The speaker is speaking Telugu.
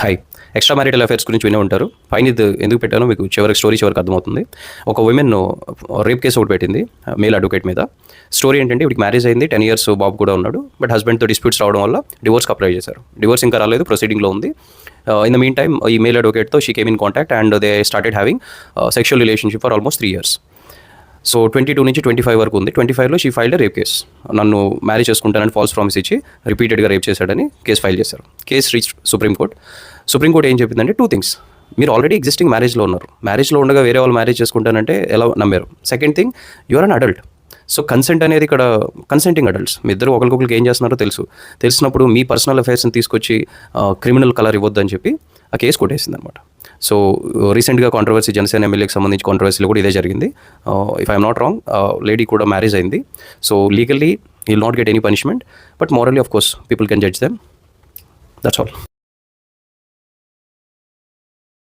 హాయ్. ఎక్స్ట్రా మ్యారిటల్ అఫైర్స్ గురించి వినే ఉంటారు. పైన ఇది ఎందుకు పెట్టానో మీకు స్టోరీ చివరికి అర్థమవుతుంది. ఒక ఉమెన్ రేప్ కేసు ఒకటి పెట్టింది మేల్ అడ్వకేట్ మీద. స్టోరీ ఏంటంటే ఇప్పటికి మ్యారేజ్ అయింది, 10 years బాబు కూడా ఉన్నాడు. బట్ హస్బెండ్తో డిస్ప్యూట్స్ రావడం వల్ల డివోర్స్కి అప్లై చేశారు. డివోర్స్ ఇంకా రాలేదు, ప్రొసీడింగ్లో ఉంది. ఇన్ ద మీన్ టైమ్ ఈ మేల్ అడ్వకేట్తో she came in contact and they started having sexual relationship for almost 3 years. So 22 నుంచి 25 వరకు ఉంది. 25లో షీ ఫైల్డ్ రేప్ కేస్. నన్ను మ్యారేజ్ చేసుకుంటానని ఫాల్స్ ప్రామిస్ ఇచ్చి రిపీటెడ్గా రేప్ చేశాడని కేసు ఫైల్ చేశారు. Case reach supreme court. సుప్రీంకోర్ట్ ఏం చెప్పిందంటే 2 things. మీరు ఆల్రెడీ ఎగ్జిస్టింగ్ మ్యారేజ్లో ఉన్నారు. మ్యారేజ్లో ఉండగా వేరే వాళ్ళు మ్యారేజ్ చేసుకుంటానంటే ఎలా నమ్మారు? Second thing, your an adult. So consent అనేది ఇక్కడ కన్సెంటింగ్ అడల్ట్స్. మీ ఇద్దరు ఒకరికొకరికి ఏం చేస్తున్నారో తెలిసినప్పుడు మీ పర్సనల్ అఫైర్స్ని తీసుకొచ్చి క్రిమినల్ కలర్ ఇవ్వద్దని చెప్పి ఆ కేసు కొట్టేసింది అనమాట. సో రీసెంట్గా కాంట్రవర్సీ జనసేన ఎమ్మెల్యేకి సంబంధించి కాంట్రవర్సీలో కూడా ఇదే జరిగింది. If I'm not wrong, lady కూడా మ్యారేజ్ అయింది. So legally will not get any punishment, but morally of course people can judge them. That's all.